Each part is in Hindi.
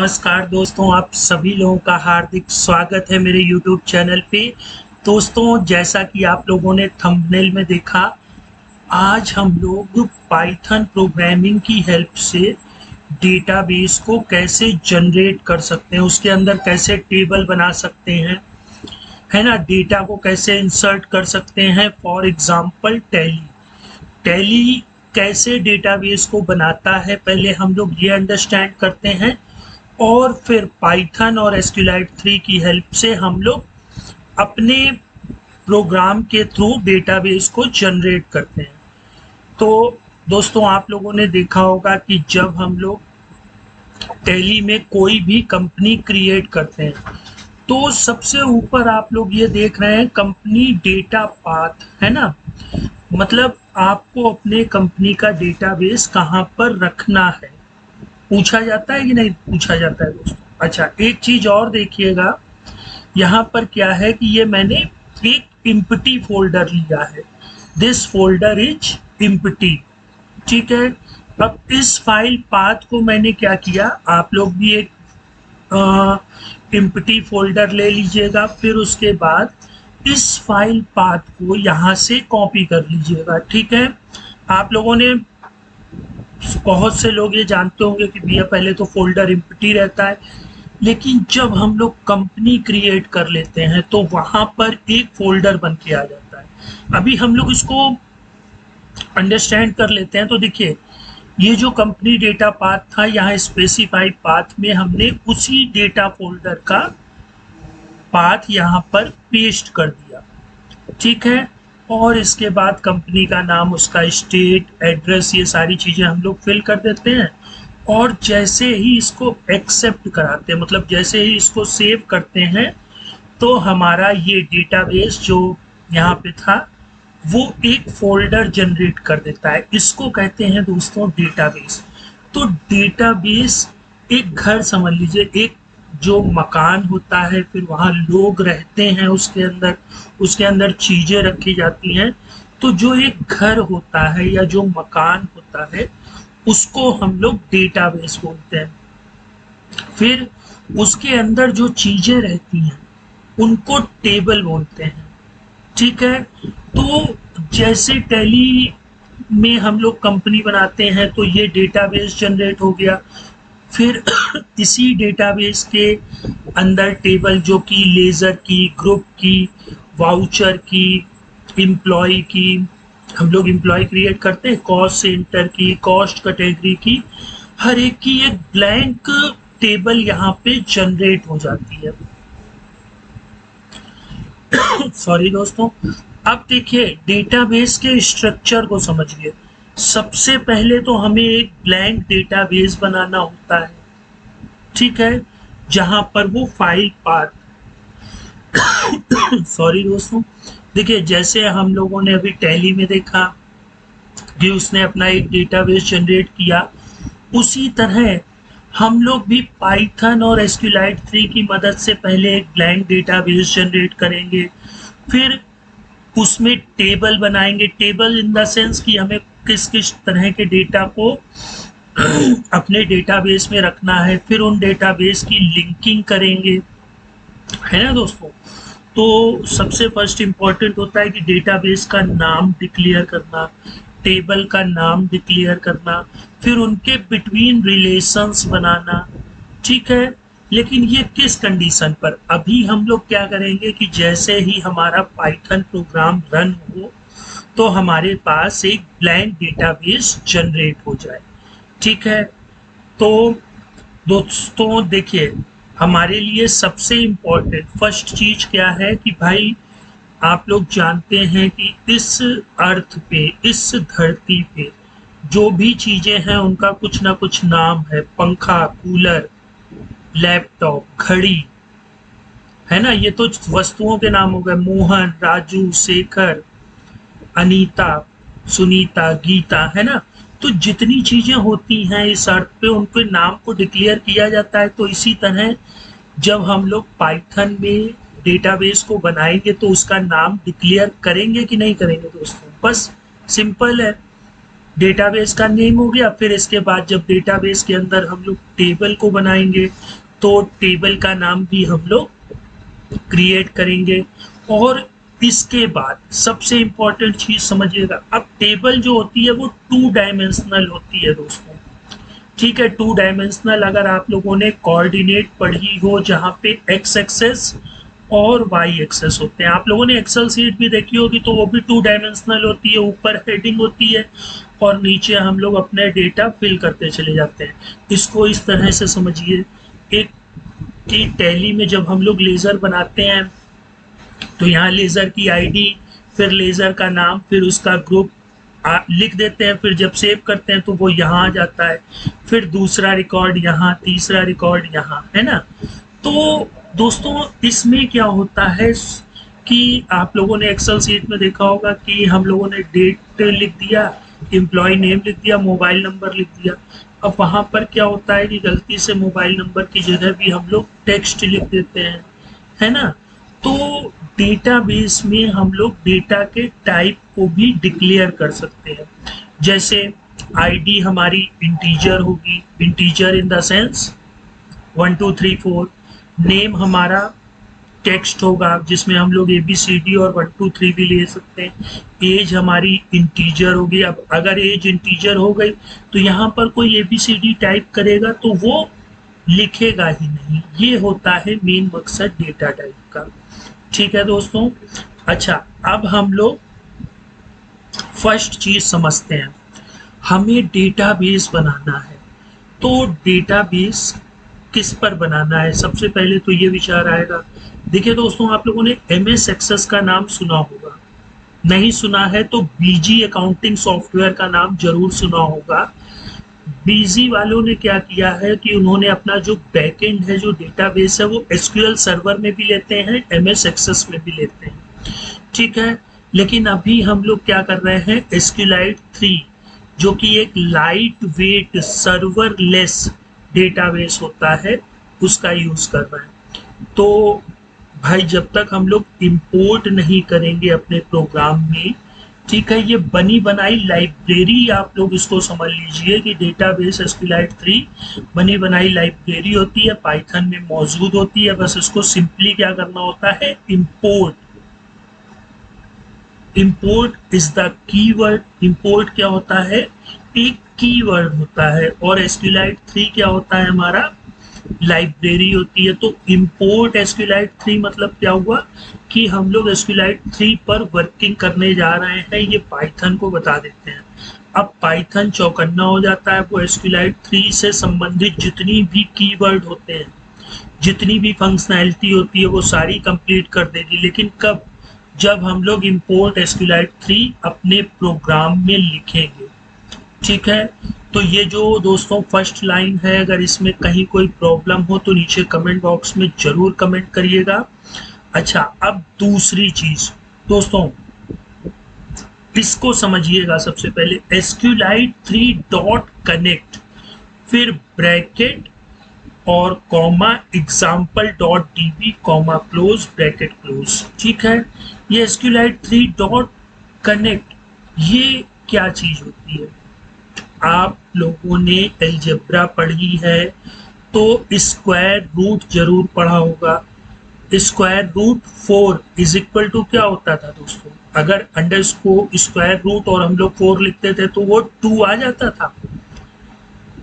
नमस्कार दोस्तों, आप सभी लोगों का हार्दिक स्वागत है मेरे YouTube चैनल पे। दोस्तों, जैसा कि आप लोगों ने थंबनेल में देखा, आज हम लोग पाइथन प्रोग्रामिंग की हेल्प से डेटाबेस को कैसे जनरेट कर सकते हैं, उसके अंदर कैसे टेबल बना सकते हैं, है ना, डेटा को कैसे इंसर्ट कर सकते हैं। फॉर एग्जाम्पल टैली कैसे डेटाबेस को बनाता है, पहले हम लोग ये अंडरस्टैंड करते हैं और फिर पाइथन और एसक्यूएलाइट 3 की हेल्प से हम लोग अपने प्रोग्राम के थ्रू डेटाबेस को जनरेट करते हैं। तो दोस्तों, आप लोगों ने देखा होगा कि जब हम लोग टैली में कोई भी कंपनी क्रिएट करते हैं तो सबसे ऊपर आप लोग ये देख रहे हैं कंपनी डेटा पाथ, है ना। मतलब आपको अपने कंपनी का डेटाबेस कहाँ पर रखना है, पूछा जाता है कि नहीं पूछा जाता है दोस्तों। अच्छा, एक चीज और देखिएगा, यहाँ पर क्या है कि ये मैंने एक एम्प्टी फोल्डर लिया है। दिस फोल्डर इज एम्प्टी, ठीक है। अब इस फाइल पाथ को मैंने क्या किया, आप लोग भी एक एम्प्टी फोल्डर ले लीजिएगा, फिर उसके बाद इस फाइल पाथ को यहाँ से कॉपी कर लीजिएगा, ठीक है। आप लोगों ने, बहुत से लोग ये जानते होंगे कि भैया पहले तो फोल्डर एम्प्टी रहता है, लेकिन जब हम लोग कंपनी क्रिएट कर लेते हैं तो वहां पर एक फोल्डर बन के आ जाता है। अभी हम लोग इसको अंडरस्टैंड कर लेते हैं। तो देखिए, ये जो कंपनी डेटा पाथ था, यहाँ स्पेसिफाइड पाथ में हमने उसी डेटा फोल्डर का पाथ यहाँ पर पेस्ट कर दिया, ठीक है। और इसके बाद कंपनी का नाम, उसका स्टेट, एड्रेस, ये सारी चीज़ें हम लोग फिल कर देते हैं। और जैसे ही इसको एक्सेप्ट कराते हैं, मतलब जैसे ही इसको सेव करते हैं, तो हमारा ये डेटाबेस जो यहाँ पे था वो एक फोल्डर जनरेट कर देता है। इसको कहते हैं दोस्तों डेटाबेस। तो डेटाबेस एक घर समझ लीजिए, एक जो मकान होता है, फिर वहाँ लोग रहते हैं, उसके अंदर चीज़ें रखी जाती हैं। तो जो एक घर होता है या जो मकान होता है, उसको हम लोग डेटाबेस बोलते हैं। फिर उसके अंदर जो चीज़ें रहती हैं उनको टेबल बोलते हैं, ठीक है। तो जैसे टैली में हम लोग कंपनी बनाते हैं तो ये डेटाबेस जनरेट हो गया। फिर इसी डेटाबेस के अंदर टेबल, जो कि लेज़र की, ग्रुप की, वाउचर की, एम्प्लॉय की, हम लोग एम्प्लॉय क्रिएट करते हैं, कॉस्ट सेंटर की, कॉस्ट कैटेगरी की, हर एक की एक ब्लैंक टेबल यहाँ पे जनरेट हो जाती है। सॉरी दोस्तों। अब देखिए, डेटाबेस के स्ट्रक्चर को समझिए। सबसे पहले तो हमें एक ब्लैंक डेटाबेस बनाना होता है, ठीक है, जहां पर वो फाइल पाथ सॉरी दोस्तों। देखिए, जैसे हम लोगों ने अभी टैली में देखा कि उसने अपना एक डेटाबेस जनरेट किया, उसी तरह हम लोग भी पाइथन और एसक्यूएलाइट 3 की मदद से पहले एक ब्लैंक डेटाबेस जनरेट करेंगे, फिर उसमें टेबल बनाएंगे। टेबल इन द सेंस कि हमें किस किस तरह के डेटा को अपने डेटाबेस में रखना है, फिर उन डेटाबेस की लिंकिंग करेंगे, है ना दोस्तों। तो सबसे फर्स्ट इम्पॉर्टेंट होता है कि डेटाबेस का नाम डिक्लेयर करना, टेबल का नाम डिक्लेयर करना, फिर उनके बिटवीन रिलेशंस बनाना, ठीक है। लेकिन ये किस कंडीशन पर, अभी हम लोग क्या करेंगे कि जैसे ही हमारा पाइथन प्रोग्राम रन हो तो हमारे पास एक ब्लैंक डेटाबेस जनरेट हो जाए, ठीक है। तो दोस्तों देखिए, हमारे लिए सबसे इम्पोर्टेंट फर्स्ट चीज क्या है कि भाई, आप लोग जानते हैं कि इस अर्थ पे, इस धरती पे जो भी चीजें हैं उनका कुछ ना कुछ नाम है। पंखा, कूलर, लैपटॉप, घड़ी, है ना, ये तो वस्तुओं के नाम हो गए। मोहन, राजू, शेखर, अनीता, सुनीता, गीता, है ना। तो जितनी चीजें होती हैं इस अर्थ पे, उनके नाम को डिक्लेयर किया जाता है। तो इसी तरह जब हम लोग पाइथन में डेटाबेस को बनाएंगे तो उसका नाम डिक्लेयर करेंगे कि नहीं करेंगे दोस्तों, बस सिंपल है। डेटाबेस का नेम हो गया। फिर इसके बाद जब डेटाबेस के अंदर हम लोग टेबल को बनाएंगे तो टेबल का नाम भी हम लोग क्रिएट करेंगे। और इसके बाद सबसे इंपॉर्टेंट चीज समझिएगा, अब टेबल जो होती है वो 2 डायमेंशनल होती है दोस्तों, ठीक है। 2 डायमेंशनल अगर आप लोगों ने कोऑर्डिनेट पढ़ी हो जहाँ पे एक्स एक्सेस और वाई एक्सेस होते हैं, आप लोगों ने एक्सेल सीट भी देखी होगी तो वो भी 2 डायमेंशनल होती है, ऊपर हेडिंग होती है और नीचे हम लोग अपने डेटा फिल करते चले जाते हैं। इसको इस तरह से समझिए, एक कि टैली में जब हम लोग लेज़र बनाते हैं तो यहाँ लेज़र की आईडी, फिर लेज़र का नाम, फिर उसका ग्रुप लिख देते हैं, फिर जब सेव करते हैं तो वो यहाँ आ जाता है, फिर दूसरा रिकॉर्ड यहाँ, तीसरा रिकॉर्ड यहाँ, है ना। तो दोस्तों इसमें क्या होता है कि आप लोगों ने एक्सेल सीट में देखा होगा कि हम लोगों ने डेट लिख दिया, एम्प्लॉय नेम लिख दिया, मोबाइल नंबर लिख दिया। अब वहाँ पर क्या होता है कि गलती से मोबाइल नंबर की जगह भी हम लोग टेक्स्ट लिख देते हैं, है ना। तो डेटाबेस में हम लोग डेटा के टाइप को भी डिक्लेयर कर सकते हैं। जैसे आईडी हमारी इंटीजर होगी, integer in the sense 1 2 3 4। Name हमारा टेक्स्ट होगा जिसमें हम लोग ABCD और 1 2 3 भी ले सकते हैं। एज हमारी इंटीजर होगी। अब अगर एज इंटीजर हो गई तो यहाँ पर कोई ABCD टाइप करेगा तो वो लिखेगा ही नहीं। ये होता है मेन मकसद डेटा टाइप का, ठीक है दोस्तों। अच्छा, अब हम लोग फर्स्ट चीज समझते हैं, हमें डेटाबेस बनाना है। तो डेटाबेस किस पर बनाना है, सबसे पहले तो ये विचार आएगा। देखिए दोस्तों, आप लोगों ने MS एक्सेस का नाम सुना होगा, नहीं सुना है तो BG अकाउंटिंग सॉफ्टवेयर का नाम जरूर सुना होगा। BG वालों ने क्या किया है कि उन्होंने अपना जो बैकएंड है, जो डेटाबेस है, वो SQL सर्वर में भी लेते हैं, MS एक्सेस में भी लेते हैं, ठीक है। लेकिन अभी हम लोग क्या कर रहे हैं, SQLite 3 जो कि एक लाइट वेट सर्वरलेस डेटाबेस होता है उसका यूज कर रहे हैं। तो भाई जब तक हम लोग इंपोर्ट नहीं करेंगे अपने प्रोग्राम में, ठीक है, ये बनी बनाई लाइब्रेरी आप लोग इसको समझ लीजिए कि डेटाबेस SQLite 3 बनी बनाई लाइब्रेरी होती है, पाइथन में मौजूद होती है। बस इसको सिंपली क्या करना होता है, import. Import is the keyword. Import क्या होता है, एक कीवर्ड होता है, और SQLite 3 क्या होता है, हमारा लाइब्रेरी होती है। तो इंपोर्ट SQLite 3 मतलब क्या हुआ कि हम लोग SQLite 3 पर वर्किंग करने जा रहे हैं, ये पाइथन को बता देते हैं। अब पाइथन चौकन्ना हो जाता है, वो SQLite 3 से संबंधित जितनी भी कीवर्ड होते हैं, जितनी भी फंक्शनैलिटी होती है, वो सारी कंप्लीट कर देगी। लेकिन कब, जब हम लोग इंपोर्ट SQLite 3 अपने प्रोग्राम में लिखेंगे, ठीक है। तो ये जो दोस्तों फर्स्ट लाइन है, अगर इसमें कहीं कोई प्रॉब्लम हो तो नीचे कमेंट बॉक्स में जरूर कमेंट करिएगा। अच्छा, अब दूसरी चीज दोस्तों इसको समझिएगा। सबसे पहले SQLite 3 डॉट कनेक्ट, फिर ब्रैकेट और comma example dot DB comma close bracket close, ठीक है। ये SQLite 3 डॉट कनेक्ट ये क्या चीज होती है, आप लोगों ने अलजेब्रा पढ़ी है तो स्क्वायर रूट जरूर पढ़ा होगा। Square root 4 is equal to क्या होता था दोस्तों, अगर अंडरस्कोर स्क्वायर रूट और हम लोग 4 लिखते थे तो वो 2 आ जाता था।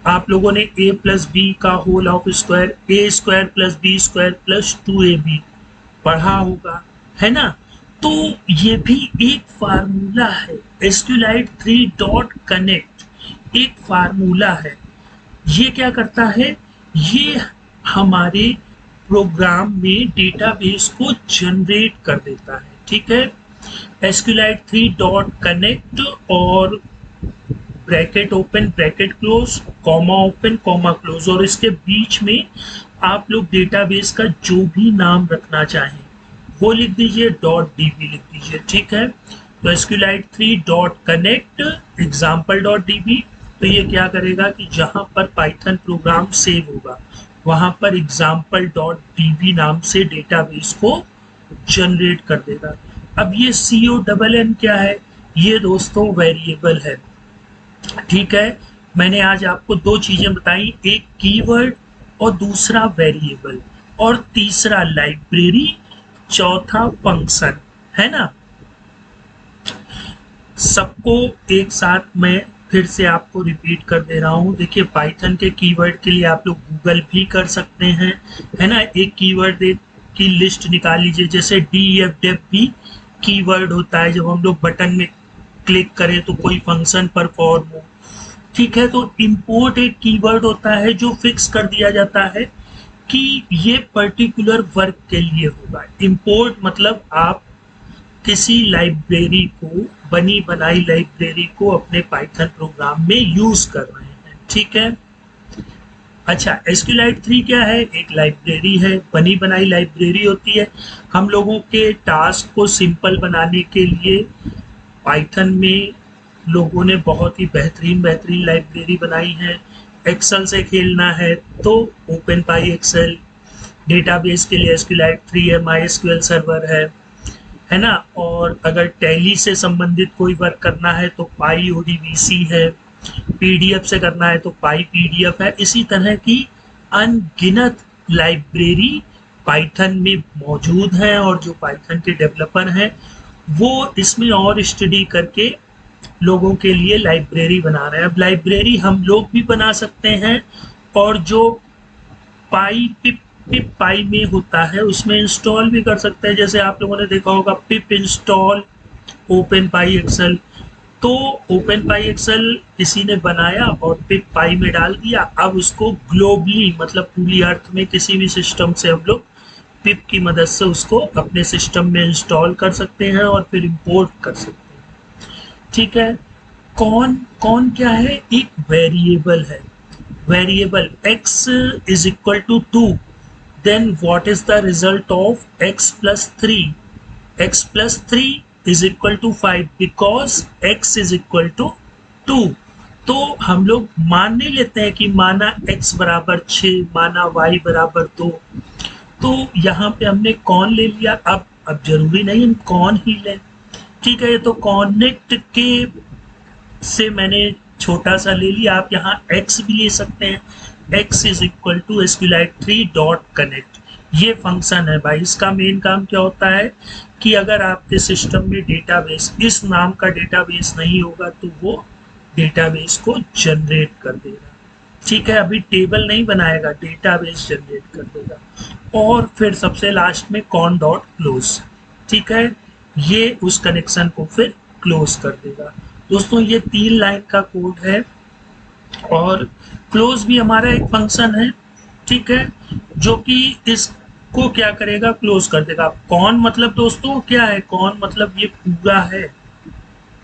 आप लोगों ने a प्लस बी का whole of square, a square plus B square plus 2ab पढ़ा होगा, है ना। तो ये भी एक फार्मूला है, SQLite 3 डॉट कनेक्ट एक फार्मूला है। ये क्या करता है, ये हमारे प्रोग्राम में डेटाबेस को जनरेट कर देता है, ठीक है। SQLite 3 डॉट कनेक्ट और bracket open bracket close, comma open comma close, और इसके बीच में आप लोग डेटाबेस का जो भी नाम रखना चाहें वो लिख दीजिए, डॉट DB लिख दीजिए, ठीक है। तो SQLite 3 dot connect example dot DB, तो ये क्या करेगा कि जहां पर पाइथन प्रोग्राम सेव होगा वहां पर एग्जाम्पल डॉट DB नाम से डेटाबेस को जनरेट कर देगा। अब ये CONN क्या है, ये दोस्तों वेरिएबल है, ठीक है, मैंने आज आपको दो चीजें बताई, एक कीवर्ड और दूसरा वेरिएबल, और तीसरा लाइब्रेरी, चौथा फंक्शन, है ना। सबको एक साथ मैं फिर से आपको रिपीट कर दे रहा हूँ। देखिए, पाइथन के कीवर्ड के लिए आप लोग गूगल भी कर सकते हैं, है ना। एक कीवर्ड की लिस्ट निकाल लीजिए, जैसे DEF भी कीवर्ड होता है, जब हम लोग बटन में क्लिक करें तो कोई फंक्शन परफॉर्म हो। ठीक है, तो इंपोर्ट एक कीवर्ड होता है जो फिक्स कर दिया जाता है कि ये पर्टिकुलर वर्क के लिए होगा। इंपोर्ट मतलब आप किसी लाइब्रेरी को, बनी बनाई लाइब्रेरी को अपने पाइथन प्रोग्राम में यूज कर रहे हैं। ठीक है, अच्छा, SQLite 3 क्या है? एक लाइब्रेरी है, बनी बनाई लाइब्रेरी होती है। हम लोगों के टास्क को सिंपल बनाने के लिए पाइथन में लोगों ने बहुत ही बेहतरीन बेहतरीन लाइब्रेरी बनाई है। एक्सेल से खेलना है तो ओपनपाई एक्सेल, डेटाबेस के लिए SQLite 3 है, MySQL सर्वर है ना। और अगर टैली से संबंधित कोई वर्क करना है तो PyODBC है, PDF से करना है तो PyPDF है। इसी तरह की अनगिनत लाइब्रेरी पाइथन में मौजूद हैं, और जो पाइथन के डेवलपर हैं वो इसमें और स्टडी करके लोगों के लिए लाइब्रेरी बना रहे हैं। अब लाइब्रेरी हम लोग भी बना सकते हैं, और जो पिप पाई में होता है उसमें इंस्टॉल भी कर सकते हैं। जैसे आप लोगों ने देखा होगा पिप इंस्टॉल ओपन पाई एक्सेल, तो ओपन पाई एक्सेल किसी ने बनाया और पिप पाई में डाल दिया। अब उसको ग्लोबली, मतलब पूरी अर्थ में किसी भी सिस्टम से हम लोग पिप की मदद से उसको अपने सिस्टम में इंस्टॉल कर सकते हैं और फिर इंपोर्ट कर सकते हैं। ठीक है, कौन कौन क्या है? एक वेरिएबल है, variable x is equal to 2, then what is the result of x plus 3? x plus 3 is equal to 5 because x is equal to 2। तो हम लोग मान नहीं लेते हैं कि माना x बराबर 6, माना y बराबर 2, तो यहाँ पे हमने कौन ले लिया। अब जरूरी नहीं हम कौन ही लें। ठीक है, तो कॉन्नेक्ट के से मैंने छोटा सा ले लिया, आप यहाँ x भी ले सकते हैं। x is equal to SQLite 3 dot connect, ये फंक्शन है भाई। इसका मेन काम क्या होता है कि अगर आपके सिस्टम में डेटाबेस, इस नाम का डेटाबेस नहीं होगा तो वो डेटाबेस को जनरेट कर देगा। ठीक है, अभी टेबल नहीं बनाएगा, डेटाबेस जनरेट कर देगा। और फिर सबसे लास्ट में कॉन डॉट क्लोज, ठीक है, ये उस कनेक्शन को फिर क्लोज कर देगा। दोस्तों, ये 3 लाइन का कोड है, और क्लोज भी हमारा एक फंक्शन है। ठीक है, जो कि इसको क्या करेगा, क्लोज कर देगा। कौन मतलब दोस्तों क्या है? कौन मतलब ये पूरा है।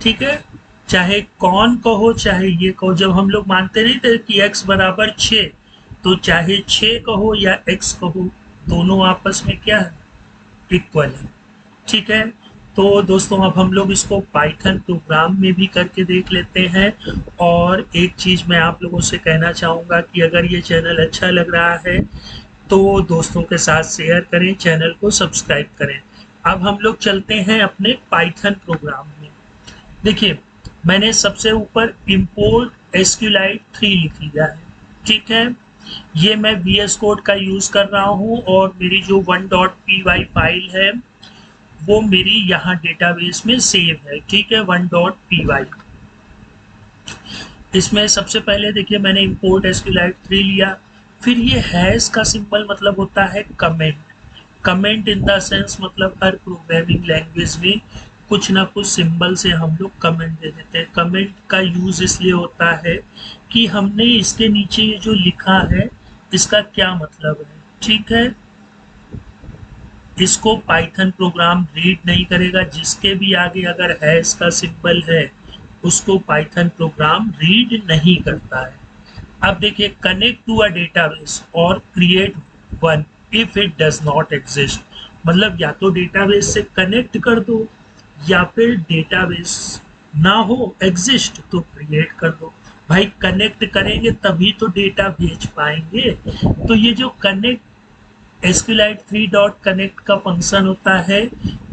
ठीक है, चाहे कौन कहो चाहे ये कहो, जब हम लोग मानते नहीं थे कि x बराबर 6, तो चाहे 6 कहो या x कहो, दोनों आपस में क्या है, इक्वल है। ठीक है, तो दोस्तों अब हम लोग इसको पाइथन प्रोग्राम में भी करके देख लेते हैं। और एक चीज़ मैं आप लोगों से कहना चाहूँगा कि अगर ये चैनल अच्छा लग रहा है तो दोस्तों के साथ शेयर करें, चैनल को सब्सक्राइब करें। अब हम लोग चलते हैं अपने पाइथन प्रोग्राम में। देखिए, मैंने सबसे ऊपर इंपोर्ट SQLite 3 लिख लिया है। ठीक है, ये मैं VS कोड का यूज़ कर रहा हूँ, और मेरी जो 1.py फाइल है वो मेरी यहाँ डेटाबेस में सेव है। ठीक है, 1.py। इसमें सबसे पहले देखिए मैंने इंपोर्ट SQLite 3 लिया, फिर ये हैश का सिंबल मतलब होता है comment. Comment in the sense मतलब हर प्रोग्रामिंग लैंग्वेज में कुछ ना कुछ सिंबल से हम लोग कमेंट दे देते हैं। कमेंट का यूज़ इसलिए होता है कि हमने इसके नीचे ये जो लिखा है इसका क्या मतलब है। ठीक है, इसको पाइथन प्रोग्राम रीड नहीं करेगा, जिसके भी आगे अगर हैश का सिंबल है उसको पाइथन प्रोग्राम रीड नहीं करता है। अब देखिए, कनेक्ट टू अ डेटाबेस और create one if it does not exist, मतलब या तो डेटाबेस से कनेक्ट कर दो या फिर डेटाबेस ना हो, एग्जिस्ट तो क्रिएट कर दो। भाई कनेक्ट करेंगे तभी तो डेटा भेज पाएंगे। तो ये जो कनेक्ट SQLite 3 डॉट कनेक्ट का फंक्शन होता है,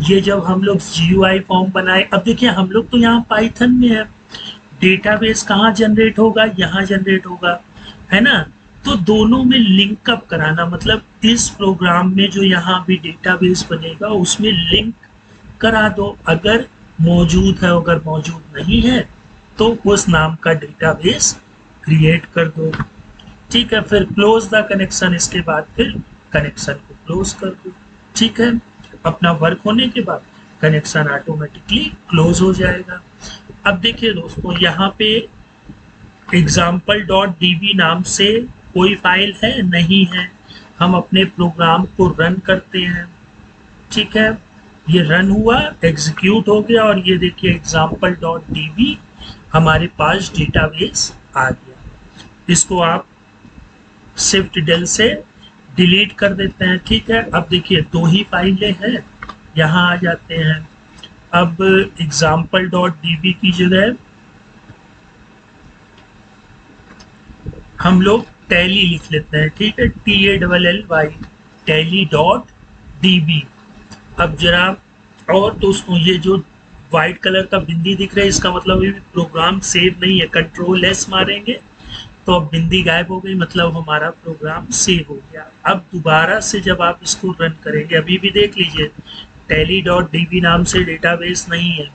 ये जब हम लोग GUI फॉर्म बनाए, अब देखिए हम लोग तो यहाँ पाइथन में है, डेटाबेस कहाँ जनरेट होगा, यहाँ जनरेट होगा, है ना। तो दोनों में लिंकअप कराना, मतलब इस प्रोग्राम में जो यहाँ भी डेटाबेस बनेगा उसमें लिंक करा दो, अगर मौजूद है, अगर मौजूद नहीं है तो उस नाम का डेटाबेस क्रिएट कर दो। ठीक है, फिर क्लोज द कनेक्शन, इसके बाद फिर कनेक्शन को क्लोज कर दो। ठीक है, अपना वर्क होने के बाद कनेक्शन ऑटोमेटिकली क्लोज हो जाएगा। अब देखिए दोस्तों, यहाँ पे example.db नाम से कोई फाइल है नहीं है, हम अपने प्रोग्राम को रन करते हैं। ठीक है, ये रन हुआ, एग्जीक्यूट हो गया, और ये देखिए example.db हमारे पास डेटाबेस आ गया। इसको आप शिफ्ट डेल से डिलीट कर देते हैं। ठीक है, अब देखिए दो ही फाइलें हैं, यहाँ आ जाते हैं। अब example.db की जगह हम लोग टैली लिख लेते हैं। ठीक है, TALLY, tally.db। अब जरा और दोस्तों, ये जो व्हाइट कलर का बिंदी दिख रहा है, इसका मतलब ये प्रोग्राम सेव नहीं है। कंट्रोल एस मारेंगे तो अब बिंदी गायब हो गई, मतलब हमारा प्रोग्राम सेव हो गया। अब दोबारा से जब आप इसको रन करेंगे, अभी भी देख लीजिए tally.db नाम से डेटाबेस नहीं है,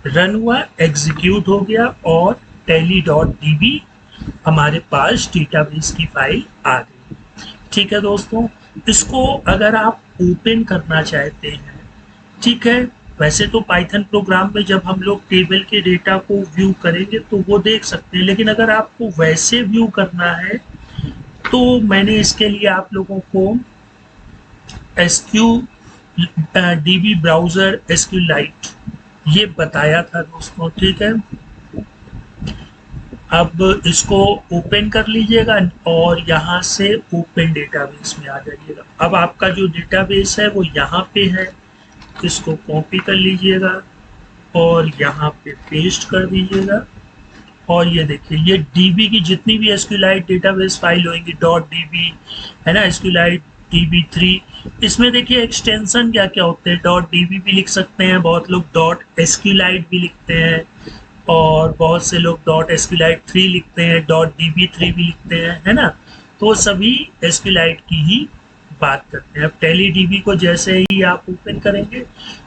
रन हुआ, एग्जीक्यूट हो गया, और tally.db हमारे पास डेटाबेस की फाइल आ गई। ठीक है दोस्तों, इसको अगर आप ओपन करना चाहते हैं, ठीक है, वैसे तो पाइथन प्रोग्राम में जब हम लोग टेबल के डेटा को व्यू करेंगे तो वो देख सकते हैं, लेकिन अगर आपको वैसे व्यू करना है तो मैंने इसके लिए आप लोगों को SQDB ब्राउजर SQLite ये बताया था दोस्तों। ठीक है, अब इसको ओपन कर लीजिएगा और यहाँ से ओपन डेटाबेस में आ जाइएगा। अब आपका जो डेटाबेस है वो यहाँ पे है, इसको कॉपी कर लीजिएगा और यहाँ पे पेस्ट कर दीजिएगा। और ये देखिए, ये DB की जितनी भी SQLite डेटाबेस फाइल होंगी, .db है ना, SQLite DB3, इसमें देखिए एक्सटेंशन क्या क्या होते हैं। .db भी लिख सकते हैं, बहुत लोग .SQLite भी लिखते हैं, और बहुत से लोग .SQLite3 लिखते हैं, .db3 भी लिखते हैं, है ना। तो सभी SQLite की ही बात करते हैं। अब TallyDB को जैसे ही आप ओपन करेंगे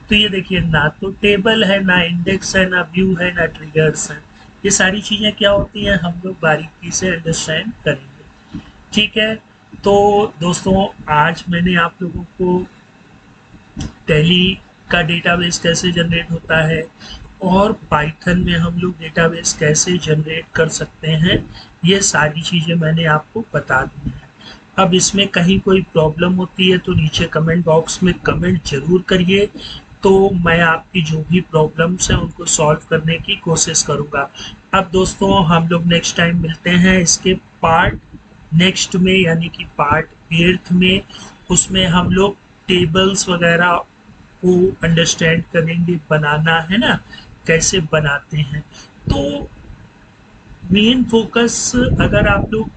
तो ये देखिए, ना तो टेबल है, ना इंडेक्स है, ना व्यू है, ना ट्रिगर्स है। ये सारी चीज़ें क्या होती हैं, हम लोग बारीकी से अंडरस्टैंड करेंगे। ठीक है, तो दोस्तों आज मैंने आप लोगों को टैली का डेटाबेस कैसे जनरेट होता है और पाइथन में हम लोग डेटाबेस कैसे जनरेट कर सकते हैं, ये सारी चीज़ें मैंने आपको बता दी हैं। अब इसमें कहीं कोई प्रॉब्लम होती है तो नीचे कमेंट बॉक्स में कमेंट जरूर करिए, तो मैं आपकी जो भी प्रॉब्लम्स हैं उनको सॉल्व करने की कोशिश करूँगा। अब दोस्तों, हम लोग नेक्स्ट टाइम मिलते हैं इसके पार्ट नेक्स्ट में, यानी कि पार्ट 8 में। उसमें हम लोग टेबल्स वगैरह को अंडरस्टैंड करेंगे, बनाना है ना, कैसे बनाते हैं। तो मेन फोकस, अगर आप लोग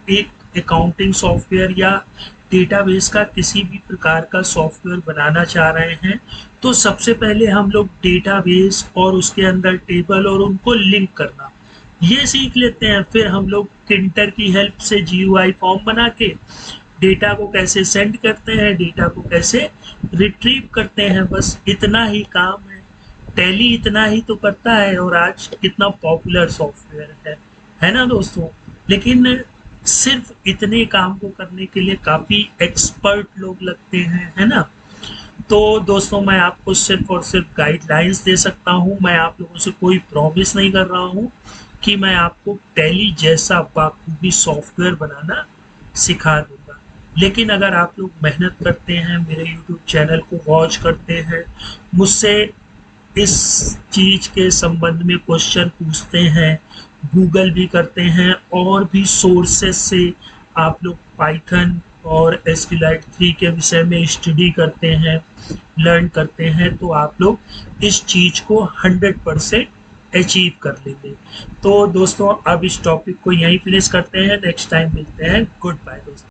एक अकाउंटिंग सॉफ्टवेयर या डेटाबेस का किसी भी प्रकार का सॉफ्टवेयर बनाना चाह रहे हैं, तो सबसे पहले हम लोग डेटाबेस और उसके अंदर टेबल और उनको लिंक करना ये सीख लेते हैं। फिर हम लोग किंटर की हेल्प से GUI फॉर्म बना के डेटा को कैसे सेंड करते हैं, डेटा को कैसे रिट्रीव करते हैं, बस इतना ही काम है। टैली इतना ही तो करता है, और आज कितना पॉपुलर सॉफ्टवेयर है ना दोस्तों। लेकिन सिर्फ इतने काम को करने के लिए काफ़ी एक्सपर्ट लोग लगते हैं, है ना। तो दोस्तों, मैं आपको सिर्फ और सिर्फ गाइडलाइंस दे सकता हूँ, मैं आप लोगों से कोई प्रॉमिस नहीं कर रहा हूँ कि मैं आपको टैली जैसा बाखूबी सॉफ्टवेयर बनाना सिखा दूंगा। लेकिन अगर आप लोग मेहनत करते हैं, मेरे YouTube चैनल को वॉच करते हैं, मुझसे इस चीज़ के संबंध में क्वेश्चन पूछते हैं, गूगल भी करते हैं, और भी सोर्सेस से आप लोग पाइथन और SQLite3 के विषय में स्टडी करते हैं, लर्न करते हैं, तो आप लोग इस चीज़ को 100% अचीव कर लेंगे। तो दोस्तों, अब इस टॉपिक को यहीं फिनिश करते हैं, नेक्स्ट टाइम मिलते हैं। गुड बाय दोस्तों।